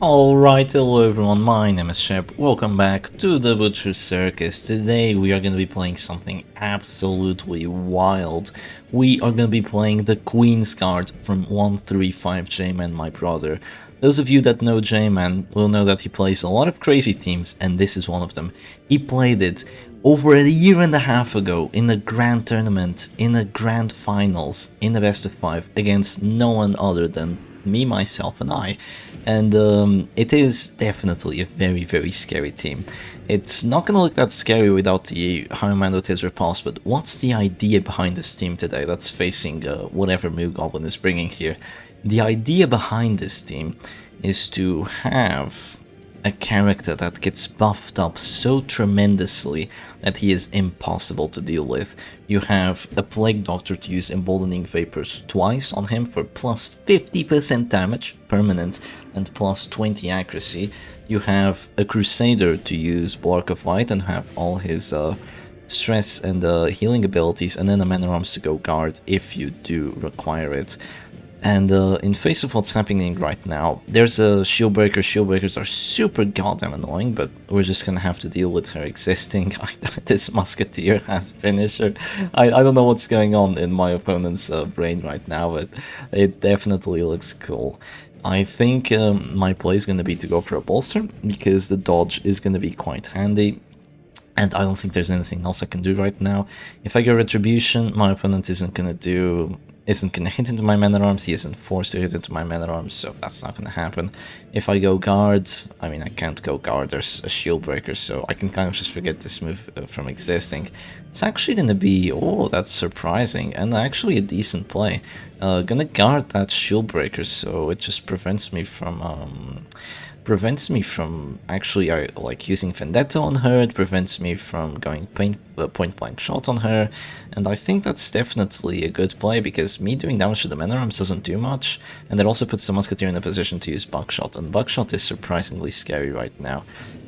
Alright, hello everyone, my name is Shep, welcome back to the Butcher Circus. Today we are going to be playing something absolutely wild. We are going to be playing the Queen's card from 135 J-Man, my brother. Those of you that know J-Man will know that he plays a lot of crazy teams, and this is one of them. He played it over a year and a half ago in a grand tournament, in a grand finals, in the best of 5 against no one other than me, myself and I. And it is definitely a very scary team. It's not gonna look that scary without the High Man with his repulse, but what's the idea behind this team today that's facing whatever MooGoblin is bringing here? The idea behind this team is to have a character that gets buffed up so tremendously that he is impossible to deal with. You have a Plague Doctor to use Emboldening Vapors twice on him for plus 50% damage, permanent, and plus 20 accuracy. You have a Crusader to use Bark of Light and have all his stress and healing abilities, and then a Man at Arms to go guard if you do require it. And in face of what's happening right now, there's a shield breaker. Shield breakers are super goddamn annoying, but we're just gonna have to deal with her existing. This musketeer has finisher. I don't know what's going on in my opponent's brain right now, but it definitely looks cool. I think my play is gonna be to go for a bolster, because the dodge is gonna be quite handy. And I don't think there's anything else I can do right now. If I go Retribution, my opponent isn't gonna hit into my Man at Arms. He isn't forced to hit into my Man at Arms, so that's not gonna happen. If I go guard, I mean, I can't go guard, there's a shield breaker, so I can kind of just forget this move from existing. It's actually gonna be, oh, that's surprising, and actually a decent play. Gonna guard that shield breaker, so it just prevents me from actually like using Vendetta on her. It prevents me from going point blank shot on her, and I think that's definitely a good play, because me doing damage to the Man at Arms doesn't do much, and it also puts the Musketeer in a position to use Buckshot, and Buckshot is surprisingly scary right now.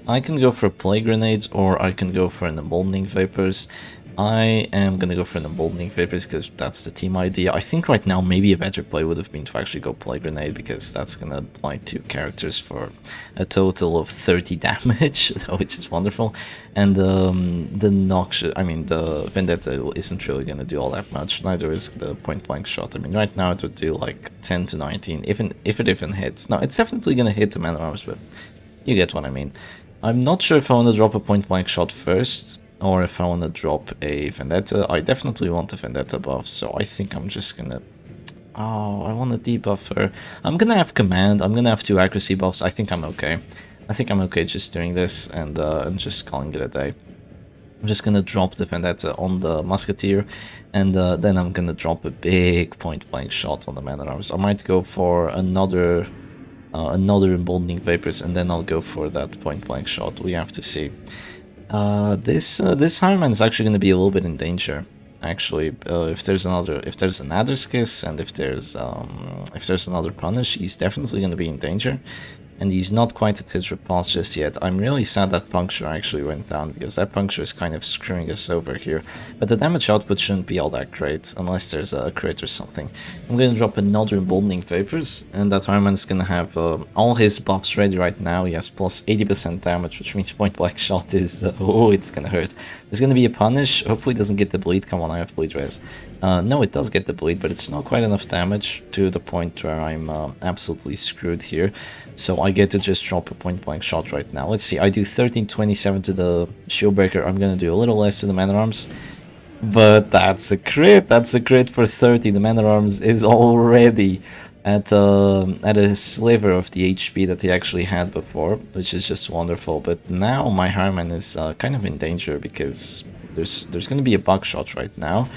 I can go for Plague Grenades, or I can go for an Emboldening Vapors. I am gonna go for an Emboldening Vapors because that's the team idea. I think right now maybe a better play would have been to actually go Plague Grenade, because that's gonna apply 2 characters for a total of 30 damage, which is wonderful. And the Noxious, I mean the Vendetta isn't really gonna do all that much, neither is the point blank shot. I mean right now it would do like 10 to 19, if it even hits. No, it's definitely gonna hit the Man at Arms, but you get what I mean. I'm not sure if I want to drop a point blank shot first, or if I want to drop a Vendetta. I definitely want a Vendetta buff, so I think I'm just gonna... Oh, I want to debuff her. I'm gonna have Command, I'm gonna have 2 accuracy buffs. I think I'm okay. I think I'm okay just doing this and just calling it a day. I'm just gonna drop the Vendetta on the Musketeer, and then I'm gonna drop a big point blank shot on the Man at Arms. I might go for another Emboldening Vapors, and then I'll go for that point blank shot. We have to see. This Iron Man is actually going to be a little bit in danger. Actually, if there's an Adder's Kiss, and if there's another Punish, he's definitely going to be in danger. And he's not quite at his repulse just yet. I'm really sad that Puncture actually went down, because that Puncture is kind of screwing us over here. But the damage output shouldn't be all that great, unless there's a crit or something. I'm going to drop another Emboldening Vapors, and that Iron Man is going to have all his buffs ready right now. He has plus 80% damage, which means point blank shot is... oh, it's going to hurt. There's going to be a Punish. Hopefully it doesn't get the bleed. Come on, I have bleed res. No, it does get the bleed, but it's not quite enough damage to the point where I'm absolutely screwed here. So I get to just drop a point blank shot right now. Let's see, I do 1327 to the shield breaker. I'm gonna do a little less to the Man at Arms, but that's a crit. That's a crit for 30. The Man at Arms is already at a sliver of the HP that he actually had before, which is just wonderful. But now my Harman is kind of in danger, because there's gonna be a buckshot right now.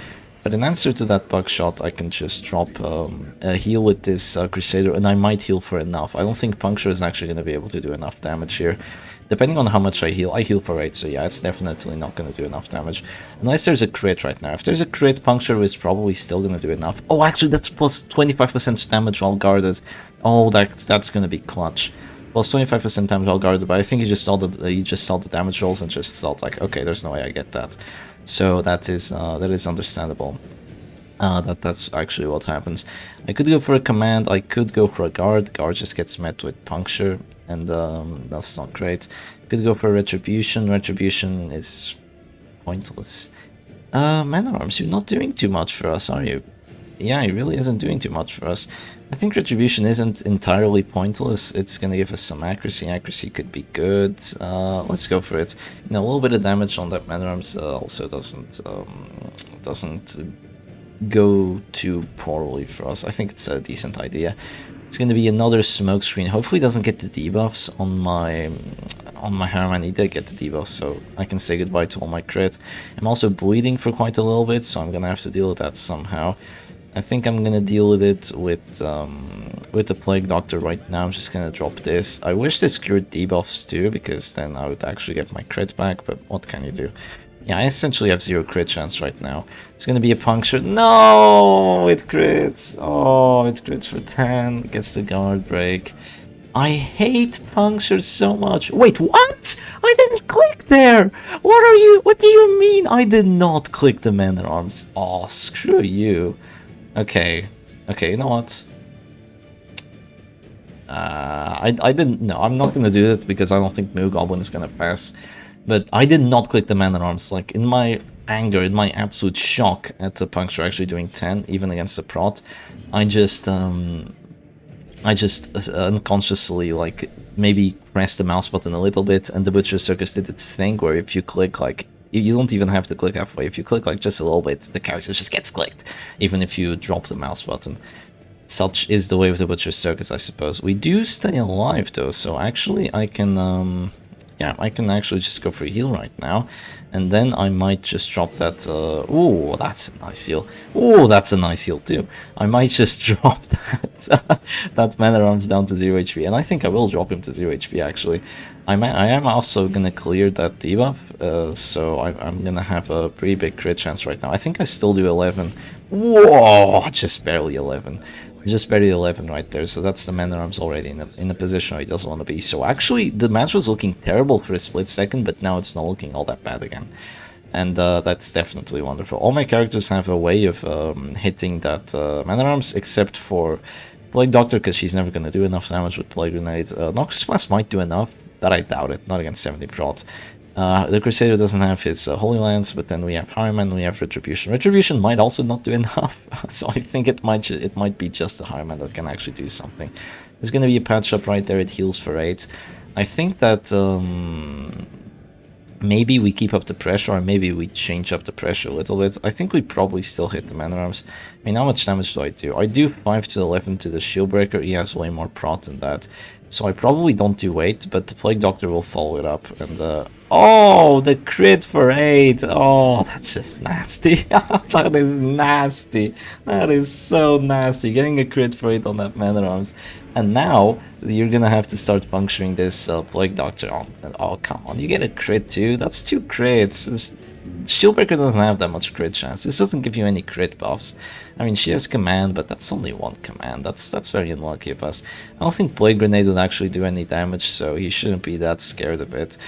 But in answer to that buckshot, I can just drop a heal with this Crusader, and I might heal for enough. I don't think Puncture is actually going to be able to do enough damage here. Depending on how much I heal for 8, so yeah, it's definitely not going to do enough damage. Unless there's a crit right now. If there's a crit, Puncture is probably still going to do enough. Oh, actually, that's plus 25% damage while guarded. Oh, that's going to be clutch. Plus 25% damage while guarded, but I think he just saw the damage rolls and just thought like, okay, there's no way I get that. So that is understandable. That's actually what happens. I could go for a command, I could go for a guard. Guard just gets met with puncture. and that's not great. Could go for Retribution. Retribution is pointless. Man-at-Arms, you're not doing too much for us, are you? Yeah, he really isn't doing too much for us. I think Retribution isn't entirely pointless. It's gonna give us some accuracy. Accuracy could be good. Let's go for it. You know, a little bit of damage on that Man-at-Arms also doesn't go too poorly for us. I think it's a decent idea. It's going to be another smoke screen. Hopefully it doesn't get the debuffs on my Harman. He did get the debuffs, so I can say goodbye to all my crit. I'm also bleeding for quite a little bit, so I'm going to have to deal with that somehow. I think I'm going to deal with it with the Plague Doctor right now. I'm just going to drop this. I wish this cured debuffs too, because then I would actually get my crit back, but what can you do? Yeah, I essentially have 0 crit chance right now. It's gonna be a puncture. No, it crits. Oh, it crits for 10. Gets the guard break. I hate punctures so much. Wait, what? I didn't click there. What do you mean? I did not click the Man-at-Arms. Oh, screw you. Okay, you know what? I didn't. No, I'm not gonna do it because I don't think MooGoblin is gonna pass. But I did not click the Man-at-Arms. Like, in my anger, in my absolute shock at the puncture actually doing 10, even against the prot, I just unconsciously, like, maybe pressed the mouse button a little bit, and the Butcher Circus did its thing where if you click, like, you don't even have to click halfway. If you click, like, just a little bit, the character just gets clicked, even if you drop the mouse button. Such is the way of the Butcher Circus, I suppose. We do stay alive, though, so actually I can, yeah, I can actually just go for a heal right now, and then I might just drop that, ooh, that's a nice heal. Ooh, that's a nice heal too. I might just drop that, that Man-at-Arms down to 0 HP, and I think I will drop him to 0 HP actually. I am also gonna clear that debuff, so I'm gonna have a pretty big crit chance right now. I think I still do 11. Whoa, just barely 11. Just barely 11 right there, so that's the Man-at-Arms already in a position where he doesn't want to be. So actually, the match was looking terrible for a split second, but now it's not looking all that bad again. And that's definitely wonderful. All my characters have a way of hitting that Man-at-Arms, except for Plague Doctor, because she's never going to do enough damage with Plague Grenade. Noxious Blast might do enough, but I doubt it, not against 70 prot. The Crusader doesn't have his Holy Lance, but then we have Harman, we have Retribution. Retribution might also not do enough, so I think it might be just the Harman that can actually do something. There's going to be a patch up right there, it heals for 8. I think that maybe we keep up the pressure, or maybe we change up the pressure a little bit. I think we probably still hit the Man-at-Arms. I mean, how much damage do I do? I do 5 to 11 to the Shield Breaker, he has way more prot than that. So I probably don't do 8, but the Plague Doctor will follow it up, and oh, the crit for 8! Oh, that's just nasty. That is nasty. That is so nasty. Getting a crit for 8 on that Man-at-Arms. And now, you're gonna have to start puncturing this Plague Doctor on. Oh, come on, you get a crit too? That's 2 crits. Shieldbreaker doesn't have that much crit chance. This doesn't give you any crit buffs. I mean, she has command, but that's only 1 command. That's very unlucky of us. I don't think Plague Grenade would actually do any damage, so he shouldn't be that scared of it.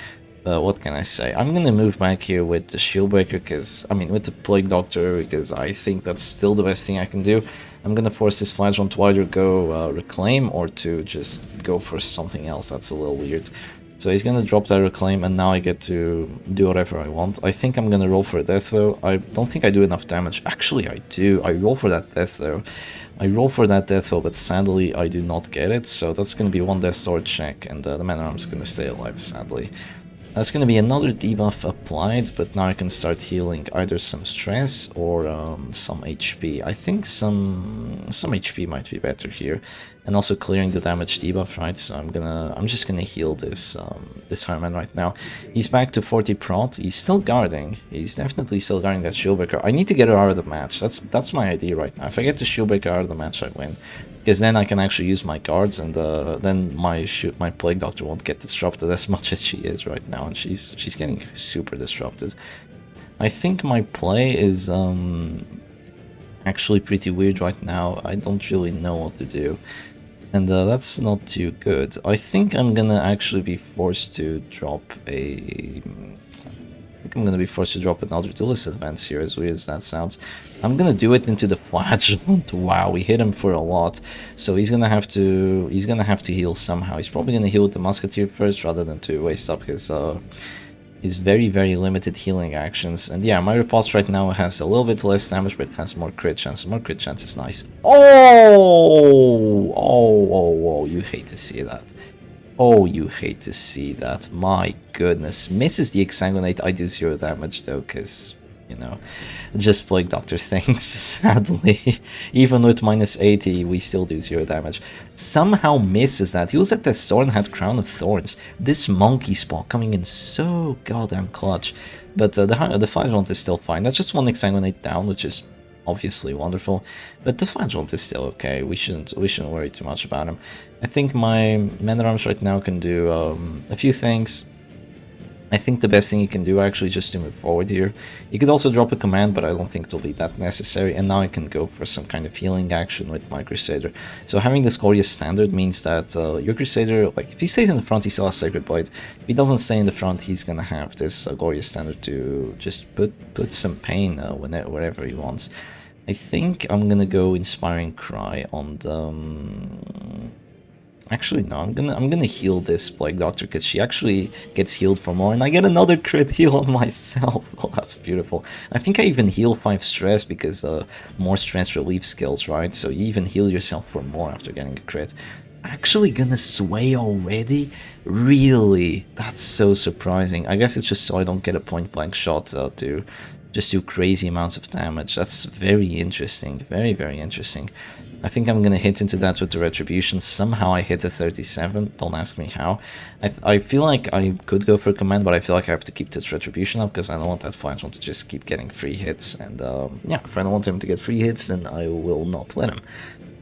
What can I say? I'm gonna move back here with the Shieldbreaker, because, I mean, with the Plague Doctor, because I think that's still the best thing I can do. I'm gonna force this Flagellum to either go Reclaim, or to just go for something else. That's a little weird. So he's gonna drop that Reclaim, and now I get to do whatever I want. I think I'm gonna roll for a Death Throw. I don't think I do enough damage. Actually, I do. I roll for that Death Throw. But sadly, I do not get it. So that's gonna be 1 Death Sword check, and the Man-at-Arms is gonna stay alive, sadly. That's gonna be another debuff applied, but now I can start healing either some stress or some HP. I think some HP might be better here, and also clearing the damage debuff, right? So I'm just gonna heal this this Harman right now. He's back to 40 prot. He's still guarding. He's definitely still guarding that Shieldbreaker. I need to get her out of the match. That's my idea right now. If I get the Shieldbreaker out of the match, I win. Because then I can actually use my guards, and then my Plague Doctor won't get disrupted as much as she is right now, and she's getting super disrupted. I think my play is actually pretty weird right now. I don't really know what to do, and that's not too good. I think I'm gonna actually be forced to drop a think I'm gonna be forced to drop another duelist advance here, as weird as that sounds. I'm gonna do it into the flagellant. Wow, we hit him for a lot, so he's gonna have to heal somehow. He's probably gonna heal with the musketeer first rather than to waste up his very limited healing actions. And yeah, my riposte right now has a little bit less damage, but it has more crit chance. More crit chance is nice. Oh, you hate to see that. Oh, you hate to see that. My goodness. Misses the Exsanguinate. I do 0 damage though, because, you know, just Plague Doctor things, sadly. Even with minus 80, we still do 0 damage. Somehow misses that. He was at the Thorn, had Crown of Thorns. This monkey spot coming in so goddamn clutch. But the Flagellant is still fine. That's just one Exsanguinate down, which is obviously wonderful, but the Flagellant is still okay. We shouldn't worry too much about him. I think my Man-at-Arms right now can do a few things. I think the best thing you can do actually just to move forward here. You could also drop a command, but I don't think it'll be that necessary. And now I can go for some kind of healing action with my Crusader. So having this Glorious Standard means that your Crusader, like if he stays in the front, he still has Sacred Blade. If he doesn't stay in the front, he's gonna have this Glorious Standard to just put some pain wherever he wants. I think I'm gonna go Inspiring Cry on the... Actually, no, I'm gonna heal this Plague Doctor because she actually gets healed for more, and I get another crit heal on myself. Oh, that's beautiful. I think I even heal 5 stress because more stress relief skills, right? So you even heal yourself for more after getting a crit. Actually gonna sway already? Really? That's so surprising. I guess it's just so I don't get a point-blank shot to just do crazy amounts of damage. That's very interesting. Very interesting. I think I'm gonna hit into that with the Retribution. Somehow I hit a 37, don't ask me how. I feel like I could go for a command, but I feel like I have to keep this Retribution up because I don't want that Flagellant to just keep getting free hits. And yeah, if I don't want him to get free hits, then I will not let him.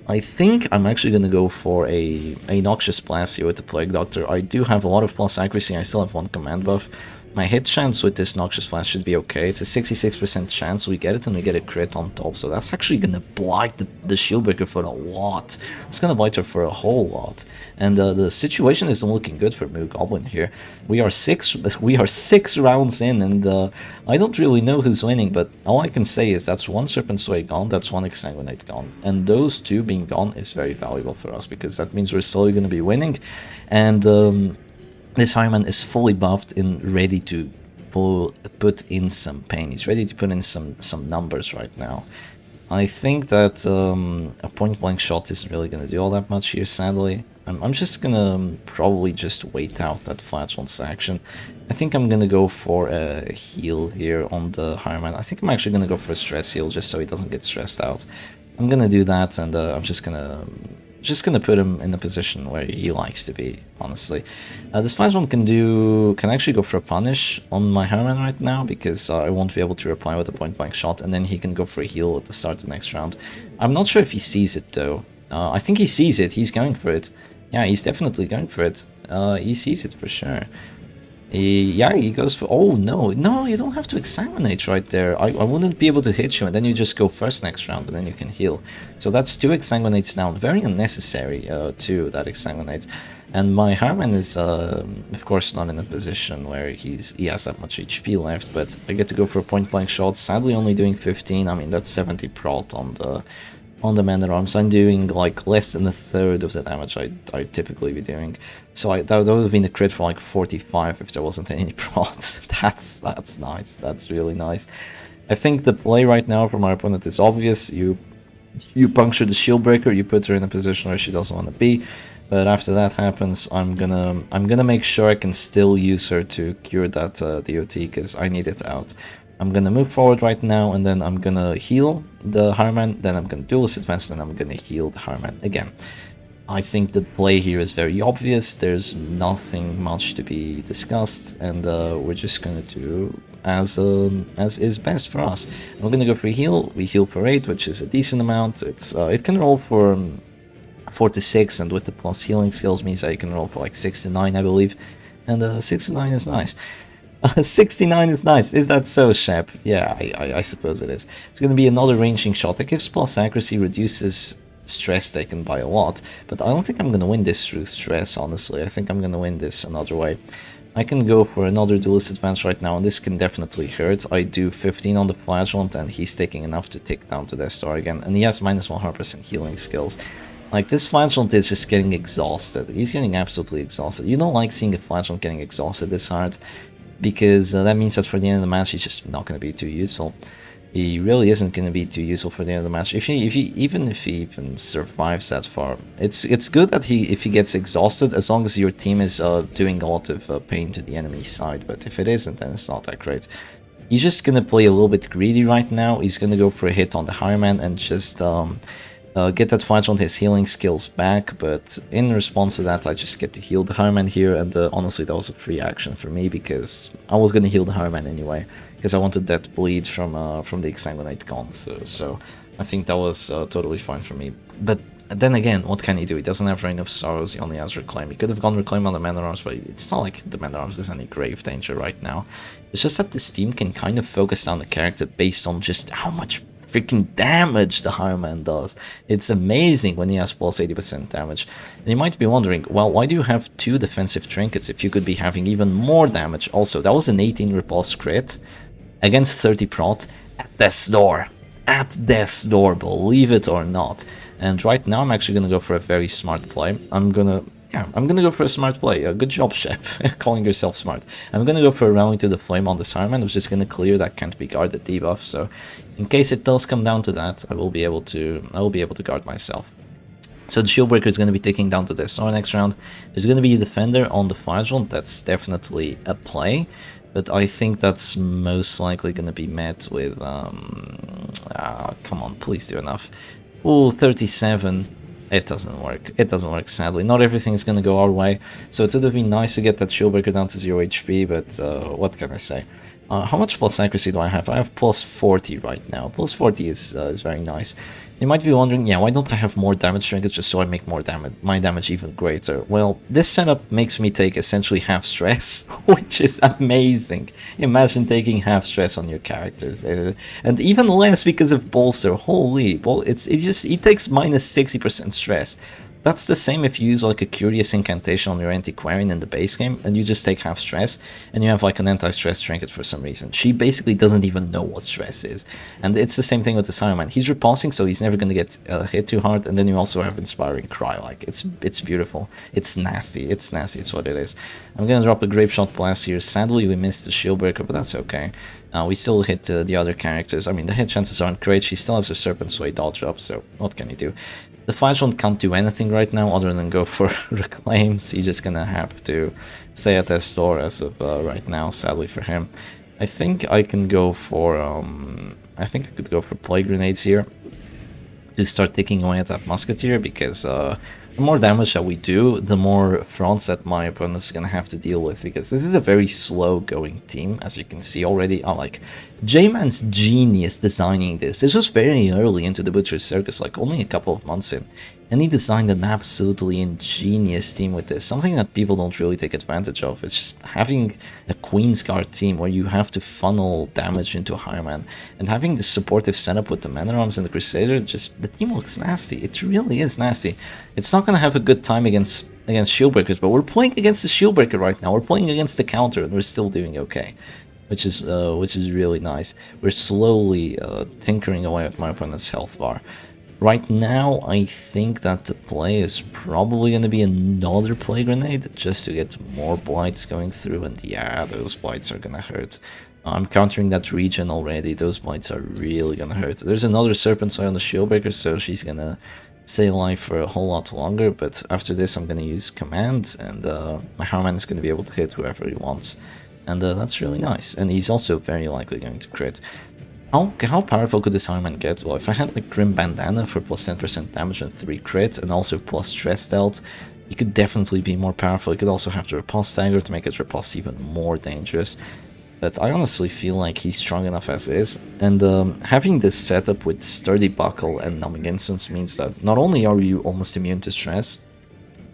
I think I'm actually gonna go for a Noxious Blast here with the Plague Doctor. I do have a lot of plus accuracy, I still have 1 command buff. My hit chance with this Noxious Blast should be okay. It's a 66% chance we get it, and we get a crit on top. So that's actually gonna blight the Shieldbreaker for a lot. It's gonna blight her for a whole lot. And the situation isn't looking good for MooGoblin here. We are six rounds in, and I don't really know who's winning, but all I can say is that's 1 Serpent Sway gone, that's 1 Exsanguinate gone. And those 2 being gone is very valuable for us, because that means we're slowly gonna be winning. And this Highman is fully buffed and ready to put in some pain. He's ready to put in some numbers right now. I think that a point-blank shot isn't really going to do all that much here, sadly. I'm just going to probably just wait out that Flagellant's action. I think I'm going to go for a heal here on the Highman. I think I'm actually going to go for a stress heal just so he doesn't get stressed out. I'm going to do that, and I'm just gonna put him in the position where he likes to be, honestly. This Flagellant can actually go for a punish on my Herman right now, because I won't be able to reply with a point-blank shot, and then he can go for a heal at the start of the next round. I'm not sure if he sees it, though. I think he sees it. He's going for it. Yeah, he's definitely going for it. He sees it for sure. Yeah, he goes for... Oh, no, you don't have to Exsanguinate right there. I wouldn't be able to hit you, and then you just go first next round, and then you can heal. So that's 2 Exsanguinates down. Very unnecessary, too, that Exsanguinate. And my Harman is, of course, not in a position where he has that much HP left, but I get to go for a point-blank shot. Sadly, only doing 15. I mean, that's 70 prot on the Man-at-Arms. I'm doing like less than a third of the damage I'd typically be doing. So that would have been a crit for like 45 if there wasn't any prots. That's nice. That's really nice. I think the play right now for my opponent is obvious. You puncture the shield breaker, you put her in a position where she doesn't want to be. But after that happens, I'm gonna make sure I can still use her to cure that DOT, because I need it out. I'm gonna move forward right now, and then I'm gonna heal the Harman, then I'm gonna duelist advance, and I'm gonna heal the Harman again. I think the play here is very obvious. There's nothing much to be discussed, and we're just gonna do as is best for us. I'm gonna go for a heal. We heal for 8, which is a decent amount. It can roll for 4 to 6, and with the plus healing skills means that you can roll for like 6 to 9, I believe. And 6 to 9 is nice. 69 is nice. Is that so, Shep? Yeah, I suppose it is. It's going to be another ranging shot that gives plus accuracy, reduces stress taken by a lot, but I don't think I'm going to win this through stress, honestly. I think I'm going to win this another way. I can go for another duelist advance right now, and this can definitely hurt. I do 15 on the Flagellant, and he's taking enough to tick down to Death Star again. And he has minus 100% healing skills. Like, this Flagellant is just getting exhausted. He's getting absolutely exhausted. You don't like seeing a Flagellant getting exhausted this hard, because that means that for the end of the match, he's just not going to be too useful. He really isn't going to be too useful for the end of the match. Even if he even survives that far, it's good that if he gets exhausted, as long as your team is doing a lot of pain to the enemy side. But if it isn't, then it's not that great. He's just going to play a little bit greedy right now. He's going to go for a hit on the Highman and just get that Flagellant his healing skills back, but in response to that I just get to heal the Highman here, and honestly that was a free action for me because I was gonna heal the Highman anyway, because I wanted that bleed from the Exsanguinate gone, so I think that was totally fine for me. But then again, what can he do? He doesn't have Reign of Sorrows, he only has Reclaim. He could have gone Reclaim on the Man-at-Arms, but it's not like the Man-at-Arms is any grave danger right now. It's just that this team can kind of focus down the character based on just how much freaking damage the Highman does. It's amazing when he has plus 80% damage. And you might be wondering, well, why do you have 2 defensive trinkets if you could be having even more damage? Also, that was an 18 repulse crit against 30 prot at Death's Door. At Death's Door, believe it or not. And right now I'm actually gonna go for a very smart play. I'm gonna go for a smart play. Good job, Shep, calling yourself smart. I'm gonna go for a Rally to the Flame on this Highman, which is gonna clear that can't be guarded debuff. So, in case it does come down to that, I will be able to guard myself. So the Shieldbreaker is gonna be taking down to Death Star next round. There's gonna be a Defender on the Flagellant. That's definitely a play, but I think that's most likely gonna be met with come on, please do enough. Ooh, 37. It doesn't work. It doesn't work, sadly. Not everything is going to go our way. So it would have been nice to get that Shieldbreaker down to 0 HP, but what can I say? How much plus accuracy do I have? I have plus 40 right now. Plus 40 is very nice. You might be wondering, yeah, why don't I have more damage trinkets just so I make more damage, my damage even greater? Well, this setup makes me take essentially half stress, which is amazing. Imagine taking half stress on your characters, and even less because of bolster. Holy, well, it takes minus 60% stress. That's the same if you use like a Curious Incantation on your Antiquarian in the base game, and you just take half stress, and you have like an anti-stress trinket for some reason. She basically doesn't even know what stress is. And it's the same thing with this Highman. He's repulsing, so he's never going to get hit too hard, and then you also have Inspiring Cry. Like, it's beautiful. It's nasty. It's nasty. It's what it is. I'm going to drop a Grape Shot Blast here. Sadly, we missed the Shieldbreaker, but that's okay. We still hit the other characters. I mean, the hit chances aren't great. She still has her Serpent Sway dodge up, so what can he do? The Flagellant can't do anything right now other than go for Reclaims. He's just gonna have to stay at Death's Door as of right now, sadly for him. I think I can go for, I think I could go for Plague Grenades here to start taking away at that Musketeer, because the more damage that we do, the more fronts that my opponent is going to have to deal with, because this is a very slow going team, as you can see already. Like, J-Man's genius designing this. This was very early into the Butcher's Circus, like only a couple of months in. And he designed an absolutely ingenious team with this, something that people don't really take advantage of. It's just having a Queensguard team where you have to funnel damage into a Highman, and having the supportive setup with the Man-at-Arms and the Crusader, just, the team looks nasty. It really is nasty. It's not going to have a good time against Shieldbreakers, but we're playing against the Shieldbreaker right now. We're playing against the counter, and we're still doing okay. Which is really nice. We're slowly tinkering away at my opponent's health bar. Right now, I think that the play is probably going to be another Plague Grenade, just to get more Blights going through, and yeah, those Blights are going to hurt. I'm countering that region already. Those Blights are really going to hurt. There's another Serpent Sway on the Shieldbreaker, so she's going to stay alive for a whole lot longer, but after this I'm going to use Command, and my Harman is going to be able to hit whoever he wants. And that's really nice, and he's also very likely going to crit. How powerful could this Highman get? Well, if I had like Grim Bandana for plus 10% damage and 3 crit, and also plus Stress Dealt, he could definitely be more powerful. He could also have the Repulse Dagger to make his Repulse even more dangerous. But I honestly feel like he's strong enough as is, and having this setup with Sturdy Buckle and Numbing Instance means that not only are you almost immune to stress,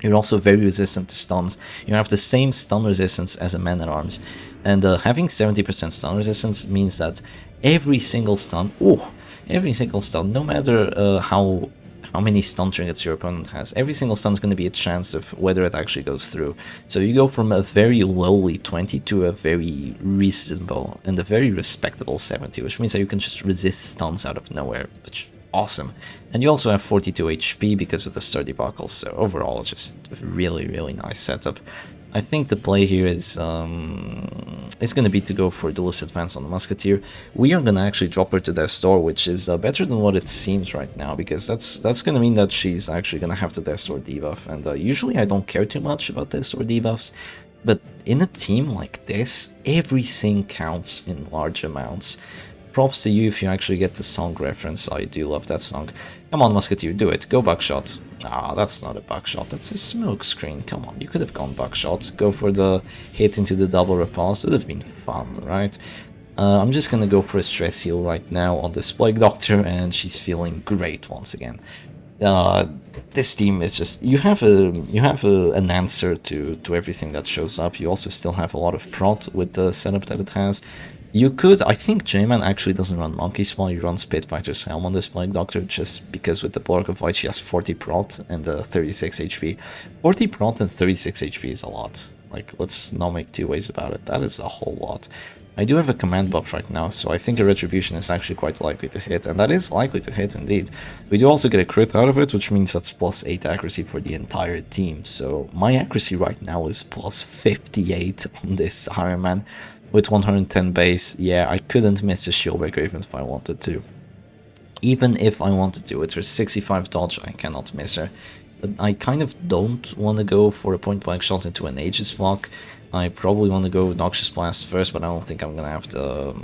you're also very resistant to stuns. You have the same stun resistance as a Man-at-Arms, and having 70% stun resistance means that every single stun, no matter how how many stun trinkets your opponent has. Every single stun is going to be a chance of whether it actually goes through. So you go from a very lowly 20 to a very reasonable and a very respectable 70, which means that you can just resist stuns out of nowhere, which awesome. And you also have 42 HP because of the sturdy buckle, so overall it's just a really, really nice setup. I think the play here is going to be to go for duelist advance on the Musketeer. We are going to actually drop her to Death's Door, which is better than what it seems right now, because that's going to mean that she's actually going to have the Death's Door debuff. And usually I don't care too much about Death's Door debuffs, but in a team like this, everything counts in large amounts. Props to you if you actually get the song reference. I do love that song. Come on, Musketeer, do it. Go buckshot. Ah, that's not a buckshot. That's a smoke screen. Come on, you could have gone buckshot. Go for the hit into the double repulse. Would have been fun, right? I'm just gonna go for a stress heal right now on this Plague Doctor, and she's feeling great once again. This team is just you have an answer to everything that shows up. You also still have a lot of prot with the setup that it has. You could, I think J-Man actually doesn't run Monkey Spawn, he runs Pitfighter's Helm on this Plague Doctor, just because with the Blurk of Void she has 40 prot and 36 HP. 40 prot and 36 HP is a lot. Like, let's not make two ways about it. That is a whole lot. I do have a command buff right now, so I think a Retribution is actually quite likely to hit, and that is likely to hit indeed. We do also get a crit out of it, which means that's plus 8 accuracy for the entire team. So my accuracy right now is plus 58 on this Iron Man. With 110 base, yeah, I couldn't miss a Shieldbreaker even if I wanted to. Even if I wanted to, with her 65 dodge, I cannot miss her. But I kind of don't want to go for a point-blank shot into an Aegis block. I probably want to go Noxious Blast first, but I don't think I'm gonna have the.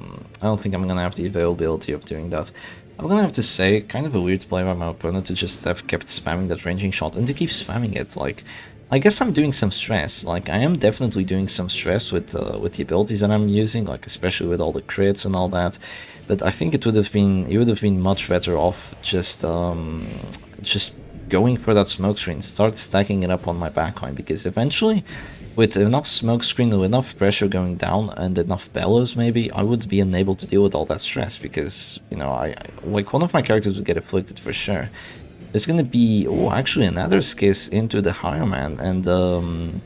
I don't think I'm gonna have the availability of doing that. I'm gonna have to say, kind of a weird play by my opponent to just have kept spamming that ranging shot and to keep spamming it. Like, I guess I'm doing some stress. Like, I am definitely doing some stress with the abilities that I'm using, like especially with all the crits and all that. But I think it would have been much better off just going for that smoke screen, start stacking it up on my backline, because eventually, with enough smoke screen, with enough pressure going down and enough bellows, maybe I would be unable to deal with all that stress, because you know, I like one of my characters would get afflicted for sure. There's gonna be, oh, actually another Skiss into the Higher Man, and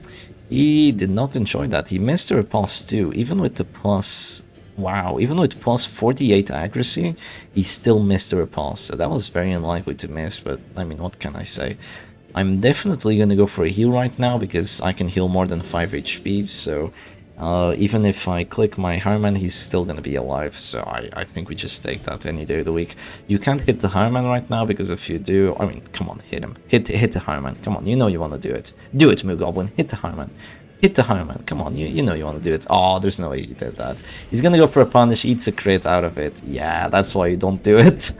he did not enjoy that. He missed a repulse too, even with the plus, wow, even with plus 48 accuracy, he still missed the repulse, so that was very unlikely to miss, but I mean, what can I say? I'm definitely gonna go for a heal right now, because I can heal more than 5 HP, so even if I click my Hireman, he's still gonna be alive, so I think we just take that any day of the week. You can't hit the Hireman right now, because if you do, I mean, come on, hit him. Hit the Hireman, come on, you know you want to do it. Do it, MooGoblin, hit the Hireman. Hit the Hireman, come on, you know you want to do it. Oh, there's no way he did that. He's gonna go for a punish, eats a crit out of it. Yeah, that's why you don't do it.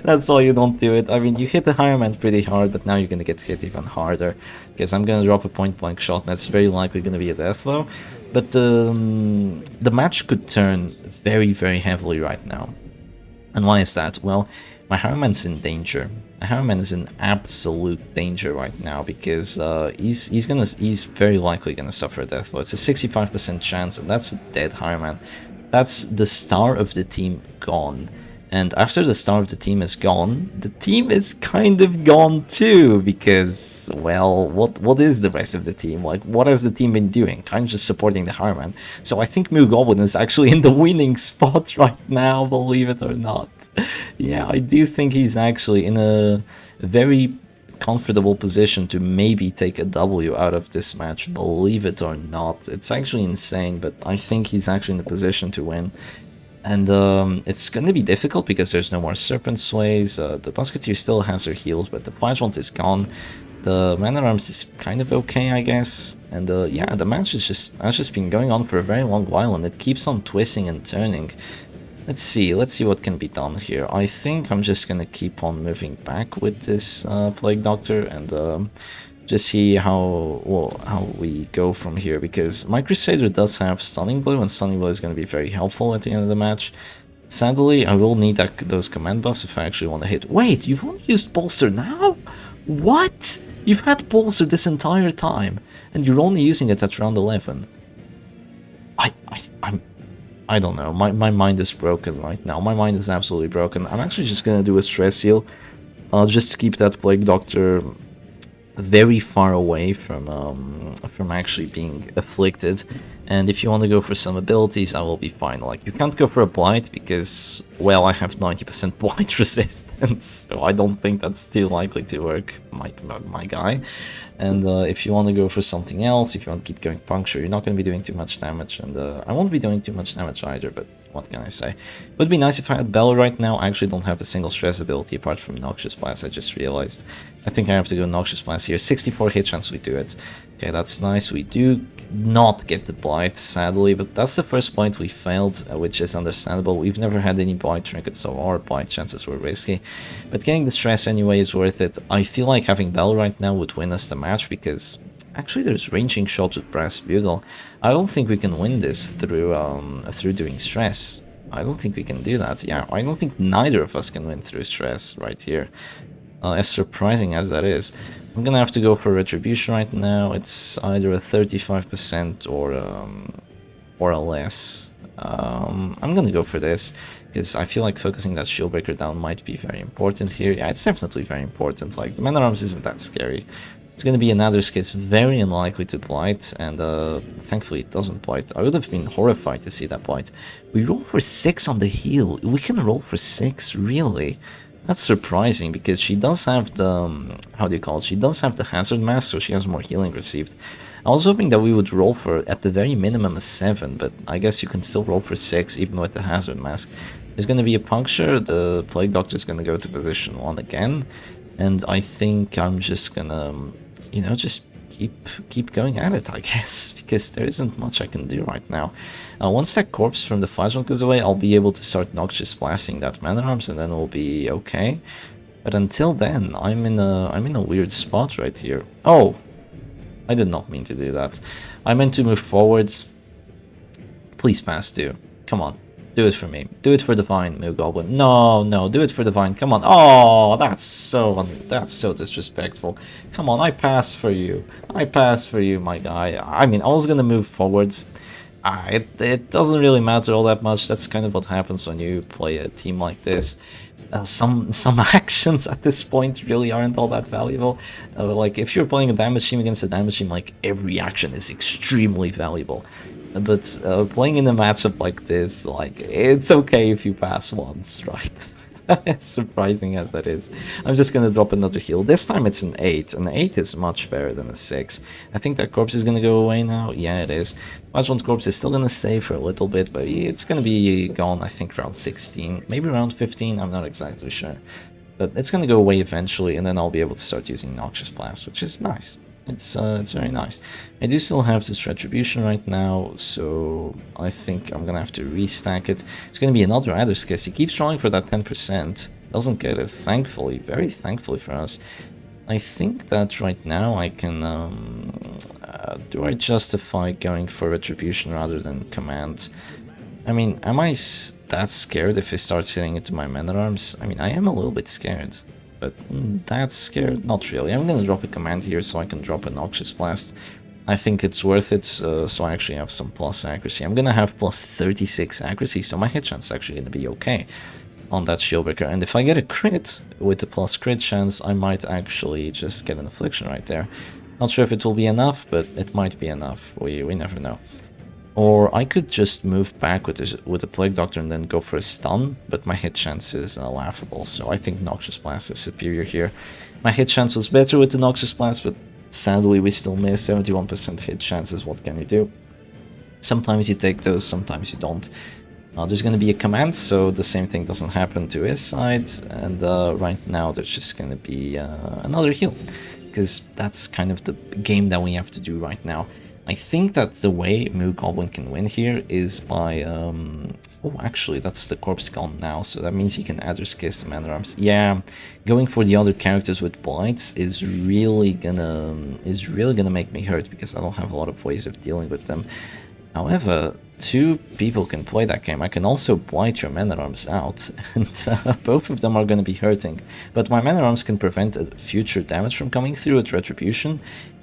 That's why you don't do it. I mean, you hit the Hireman pretty hard, but now you're gonna get hit even harder. Because I'm gonna drop a point-blank shot, and that's very likely gonna be a death blow. But the match could turn very, very heavily right now. And why is that? Well, my Hireman's in danger. My Hireman is in absolute danger right now, because he's very likely gonna suffer a death blow. It's a 65% chance, and that's a dead Hireman. That's the star of the team gone. And after the star of the team is gone, the team is kind of gone too, because, well, what is the rest of the team? Like, what has the team been doing? Kind of just supporting the Hireman. So I think MooGoblin is actually in the winning spot right now, believe it or not. Yeah, I do think he's actually in a very comfortable position to maybe take a W out of this match, believe it or not. It's actually insane, but I think he's actually in the position to win. And it's going to be difficult because there's no more Serpent Sways. The Musketeer still has her heals, but the Flagellant is gone. The Man-at-Arms is kind of okay, I guess. And yeah, the match has just been going on for a very long while, and it keeps on twisting and turning. Let's see what can be done here. I think I'm just going to keep on moving back with this Plague Doctor, and just see how we go from here, because my Crusader does have Stunning Blow, and Stunning Blow is going to be very helpful at the end of the match. Sadly, I will need those command buffs if I actually want to hit. Wait, you've only used Bolster now? What? You've had Bolster this entire time, and you're only using it at round 11. I don't know. My mind is broken right now. My mind is absolutely broken. I'm actually just going to do a stress heal. just to keep that Plague Doctor very far away from actually being afflicted. And if you want to go for some abilities, I will be fine. Like, you can't go for a Blight because, well, I have 90% Blight resistance, so I don't think that's too likely to work, my guy. And if you want to go for something else, if you want to keep going Puncture, you're not going to be doing too much damage, and I won't be doing too much damage either, but what can I say? It would be nice if I had Bell right now. I actually don't have a single stress ability apart from Noxious Blast, I just realized. I think I have to go Noxious Blast here. 64 hit chance, we do it. Okay, that's nice. We do not get the Blight, sadly, but that's the first Blight we failed, which is understandable. We've never had any Blight trinkets, so our Blight chances were risky. But getting the stress anyway is worth it. I feel like having Bell right now would win us the match, because actually there's ranging shots with Brass Bugle. I don't think we can win this through doing stress. I don't think we can do that. Yeah, I don't think neither of us can win through stress right here. As surprising as that is. I'm gonna have to go for Retribution right now. It's either a 35% or a less. I'm gonna go for this, because I feel like focusing that Shieldbreaker down might be very important here. Yeah, it's definitely very important. Like, the Man-at-Arms isn't that scary. It's gonna be another skill. It's very unlikely to Blight, and thankfully it doesn't Blight. I would have been horrified to see that Blight. We roll for 6 on the heal. We can roll for 6, really? That's surprising, because she does have the, how do you call it? She does have the Hazard Mask, so she has more healing received. I was hoping that we would roll for, at the very minimum, a 7, but I guess you can still roll for 6, even with the Hazard Mask. There's going to be a Puncture, the Plague Doctor is going to go to position 1 again, and I think I'm just gonna, you know, just keep going at it, I guess, because there isn't much I can do right now. Once that corpse from the Phasma goes away, I'll be able to start Noxious Blasting that Man-at-Arms, and then we'll be okay. But until then, I'm in a weird spot right here. Oh, I did not mean to do that. I meant to move forwards. Please pass, dude. Come on. Do it for me. Do it for Divine, MooGoblin. No, no, do it for Divine. Come on. Oh, that's so disrespectful. Come on, I passed for you. I passed for you, my guy. I mean, I was gonna move forwards. It doesn't really matter all that much. That's kind of what happens when you play a team like this. Some actions at this point really aren't all that valuable. Like, if you're playing a damage team against a damage team, like, every action is extremely valuable. But playing in a matchup like this, like, it's okay if you pass once, right? As surprising as that is. I'm just gonna drop another heal. This time it's an 8. An 8 is much better than a 6. I think that corpse is gonna go away now. Yeah, it is. Pajwan's corpse is still gonna stay for a little bit, but it's gonna be gone, I think, around 16. Maybe around 15, I'm not exactly sure. But it's gonna go away eventually, and then I'll be able to start using Noxious Blast, which is nice. It's very nice. I do still have this Retribution right now, so I think I'm gonna have to restack it. It's gonna be another Adder's Kiss. He keeps trying for that 10%. Doesn't get it, thankfully, very thankfully for us. I think that right now I can... do I justify going for Retribution rather than Command? I mean, am I that scared if he starts hitting into my Man-at-Arms? I mean, I am a little bit scared. But that's scared? Not really. I'm gonna drop a command here so I can drop a Noxious Blast. I think it's worth it, so I actually have some plus accuracy. I'm gonna have plus 36 accuracy, so my hit chance is actually gonna be okay on that Shieldbreaker. And if I get a crit with the plus crit chance, I might actually just get an Affliction right there. Not sure if it will be enough, but it might be enough. We never know. Or I could just move back with the Plague Doctor and then go for a stun, but my hit chance is laughable, so I think Noxious Blast is superior here. My hit chance was better with the Noxious Blast, but sadly we still miss. 71% hit chances, what can you do? Sometimes you take those, sometimes you don't. There's going to be a command, so the same thing doesn't happen to his side, and right now there's just going to be another heal, because that's kind of the game that we have to do right now. I think that the way MooGoblin can win here is by, oh, actually, that's the corpse gone now, so that means he can Adder's Kiss the Man-at-Arms. Yeah, going for the other characters with Blights is really gonna make me hurt, because I don't have a lot of ways of dealing with them. However, 2 people can play that game. I can also Blight your Man-at-Arms out, and both of them are gonna be hurting. But my Man-at-Arms can prevent future damage from coming through at Retribution,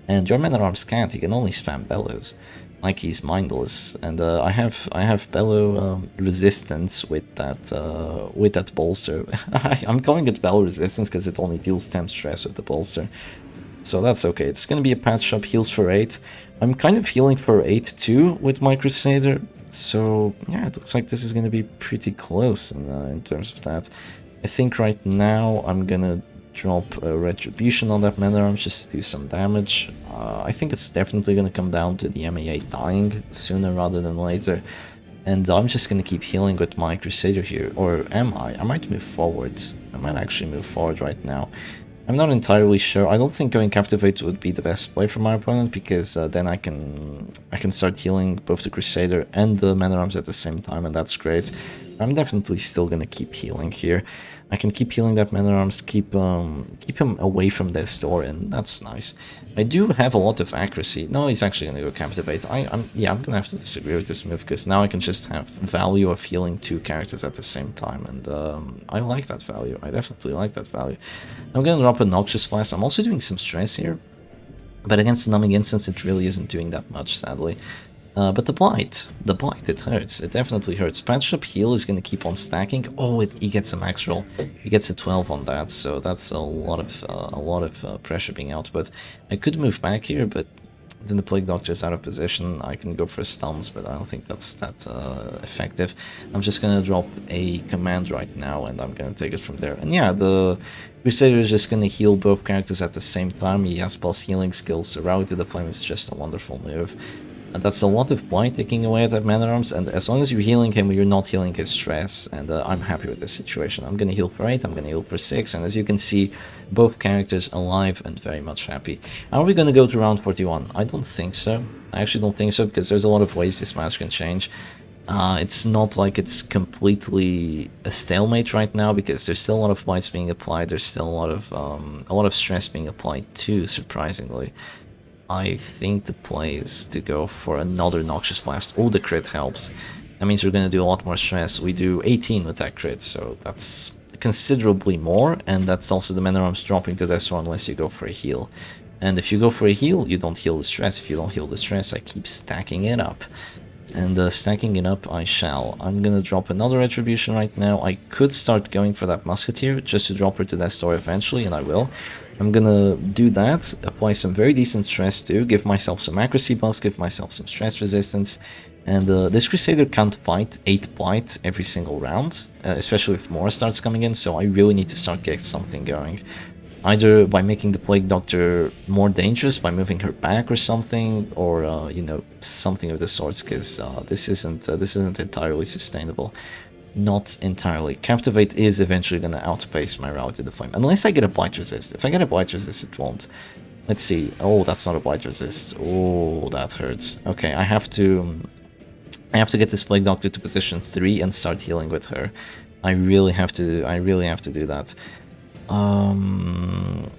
and your Man-at-Arms can't. He can only spam Bellows. like he's mindless. And I have bellow resistance with that bolster. I'm calling it bellow resistance because it only deals 10 stress with the bolster. So that's okay. It's gonna be a patch up, heals for 8. I'm kind of healing for 8 too with my Crusader. So yeah, it looks like this is gonna be pretty close in terms of that. I think right now I'm gonna drop a Retribution on that Man-at-Arms just to do some damage. I think it's definitely gonna come down to the MAA dying sooner rather than later. And I'm just gonna keep healing with my Crusader here. Or am I? I might move forward. I might actually move forward right now. I'm not entirely sure. I don't think going Captivate would be the best play for my opponent, because then I can start healing both the Crusader and the Man-at-Arms at the same time, and that's great. I'm definitely still gonna keep healing here. I can keep healing that Man-at-Arms, keep him away from this door, and that's nice. I do have a lot of accuracy. No, he's actually gonna go Captivate. I'm gonna have to disagree with this move, because now I can just have value of healing 2 characters at the same time, and I like that value. I definitely like that value. I'm gonna drop a Noxious Blast. I'm also doing some stress here, but against the Numbing Instance it really isn't doing that much, sadly. But the blight, it hurts. It definitely hurts. Patch Up Heal is going to keep on stacking. Oh, he gets a max roll. He gets a 12 on that, so that's a lot of pressure being out. But I could move back here, but then the Plague Doctor is out of position. I can go for stuns, but I don't think that's that effective. I'm just going to drop a command right now, and I'm going to take it from there. And yeah, the Crusader is just going to heal both characters at the same time. He has plus healing skills, so Rally to the Flame is just a wonderful move. And that's a lot of blight taking away at that Man-at-Arms, and as long as you're healing him, you're not healing his stress, and I'm happy with this situation. I'm gonna heal for 8, I'm gonna heal for 6, and as you can see, both characters alive and very much happy. Are we gonna go to round 41? I don't think so. I actually don't think so, because there's a lot of ways this match can change. It's not like it's completely a stalemate right now, because there's still a lot of blights being applied, there's still a lot of stress being applied too, surprisingly. I think the play is to go for another Noxious Blast. Oh, the crit helps. That means we're going to do a lot more stress. We do 18 with that crit, so that's considerably more, and that's also the Man-at-Arms dropping to this one unless you go for a heal. And if you go for a heal, you don't heal the stress. If you don't heal the stress, I keep stacking it up. And stacking it up I shall. I'm gonna drop another Retribution right now. I could start going for that Musketeer just to drop her to that store eventually, and I will. I'm gonna do that, apply some very decent stress too, give myself some accuracy buffs, give myself some stress resistance, and this Crusader can't fight 8 blight every single round, especially if more starts coming in, so I really need to start getting something going. Either by making the Plague Doctor more dangerous, by moving her back or something, or you know, something of the sorts, because this isn't entirely sustainable. Not entirely. Captivate is eventually going to outpace my Rally to the Flame, unless I get a Blight Resist. If I get a Blight Resist, it won't. Let's see. Oh, that's not a Blight Resist. Oh, that hurts. Okay, I have to get this Plague Doctor to position 3 and start healing with her. I really have to do that.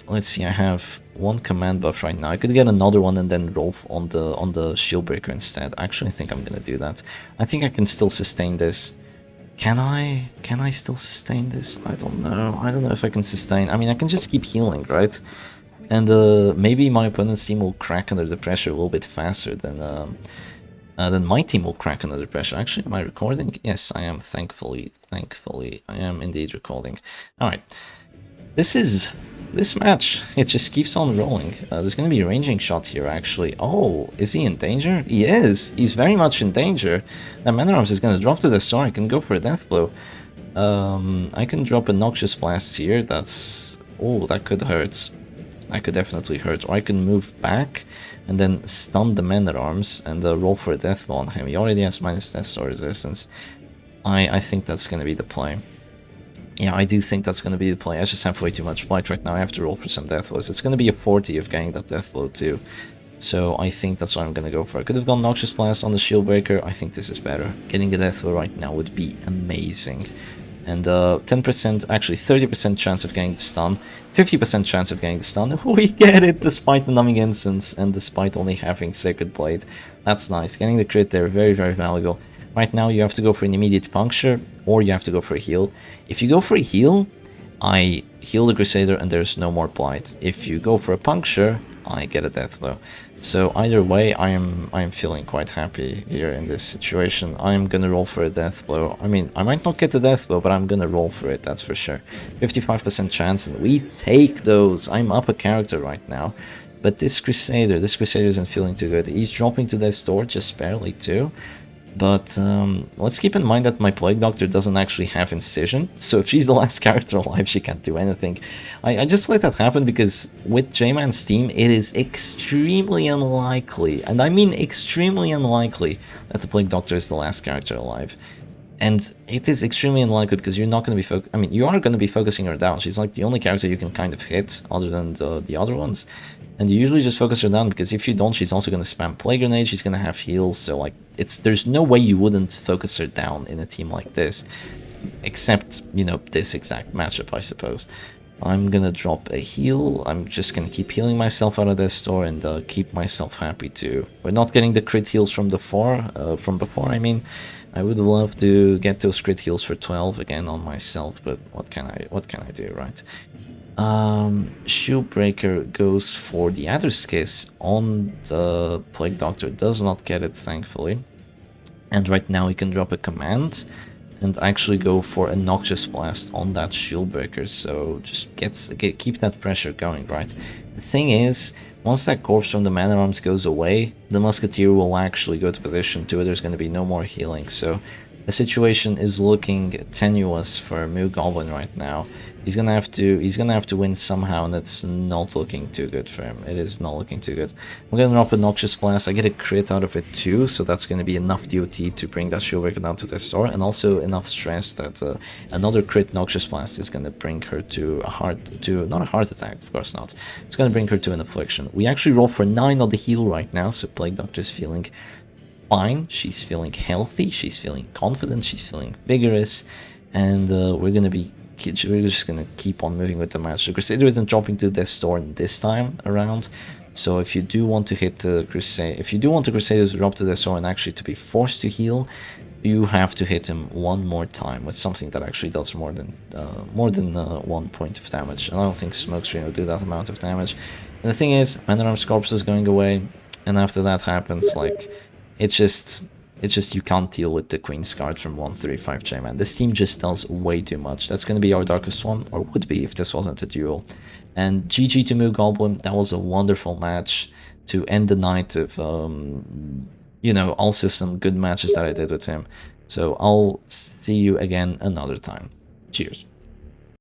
Let's see, I have one command buff right now. I could get another one and then roll on the Shield Breaker instead. Actually, I think I'm gonna do that. I think I can still sustain this. Can I still sustain this? I don't know. I don't know if I can sustain. I mean, I can just keep healing, right? And maybe my opponent's team will crack under the pressure a little bit faster than my team will crack under the pressure. Actually, am I recording? Yes, I am. Thankfully, I am indeed recording. All right. This match, it just keeps on rolling. There's going to be a ranging shot here, actually. Oh, is he in danger? He is. He's very much in danger. That Man-at-Arms is going to drop to the store. I can go for a death blow. I can drop a Noxious Blast here. That's... Oh, that could hurt. That could definitely hurt. Or I can move back and then stun the Man-at-Arms and roll for a death blow on him. He already has minus death store resistance. I think that's going to be the play. Yeah, I do think that's going to be the play. I just have way too much blight right now. I have to roll for some death blows. It's going to be a 40 of getting that death blow too. So I think that's what I'm going to go for. I could have gone Noxious Blast on the Shield Breaker. I think this is better. Getting a death blow right now would be amazing. And 10%, actually 30% chance of getting the stun. 50% chance of getting the stun. We get it despite the Numbing Instance and despite only having Sacred Blade. That's nice. Getting the crit there, very, very valuable. Right now you have to go for an immediate puncture, or you have to go for a heal. If you go for a heal, I heal the Crusader and there's no more blight. If you go for a puncture, I get a death blow. So either way, I am feeling quite happy here in this situation. I'm gonna roll for a death blow. I mean, I might not get the death blow, but I'm gonna roll for it, that's for sure. 55% chance, and we take those. I'm up a character right now. But this Crusader isn't feeling too good. He's dropping to death's door, just barely too. But let's keep in mind that my Plague Doctor doesn't actually have Incision, so if she's the last character alive, she can't do anything. I just let that happen because with J-Man's team, it is extremely unlikely, and I mean extremely unlikely, that the Plague Doctor is the last character alive. And it is extremely unlikely because you're not going to be I mean, you are going to be focusing her down. She's like the only character you can kind of hit other than the other ones. And you usually just focus her down because if you don't, she's also going to spam Plague Grenade, she's going to have heals, so like, there's no way you wouldn't focus her down in a team like this. Except, you know, this exact matchup, I suppose. I'm gonna drop a heal. I'm just gonna keep healing myself out of this store and keep myself happy too. We're not getting the crit heals from before, I mean. I would love to get those crit heals for 12 again on myself, but what can I do, right? Shieldbreaker goes for the Adder's Kiss on the Plague Doctor, does not get it, thankfully. And right now he can drop a command and actually go for a Noxious Blast on that Shieldbreaker, so just keep that pressure going, right? The thing is, once that corpse from the Man-at-Arms goes away, the Musketeer will actually go to position 2, there's going to be no more healing, so the situation is looking tenuous for MooGoblin right now. He's gonna have to win somehow, and it's not looking too good for him. It is not looking too good. I'm gonna drop a Noxious Blast. I get a crit out of it too, so that's gonna be enough DOT to bring that Shieldbreaker down to the store, and also enough stress that another crit Noxious Blast is gonna bring her to not a heart attack, of course not. It's gonna bring her to an affliction. We actually roll for 9 on the heal right now, so Plague Doctor's feeling fine. She's feeling healthy. She's feeling confident. She's feeling vigorous, and we're just gonna keep on moving with the match. The Crusader isn't dropping to Death's Door this time around, so if you do want to hit the Crusader, if you do want the Crusader to drop to Death's Door and actually to be forced to heal, you have to hit him one more time with something that actually does more than 1 point of damage. And I don't think Smokescreen will do that amount of damage. And the thing is, Man-at-Arms Corpse is going away, and after that happens, like, it's just you can't deal with the Queen's Guard from 135 J-Man. This team just does way too much. That's going to be our darkest one, or would be if this wasn't a duel. And GG to MooGoblin. That was a wonderful match to end the night of, you know, also some good matches that I did with him. So I'll see you again another time. Cheers.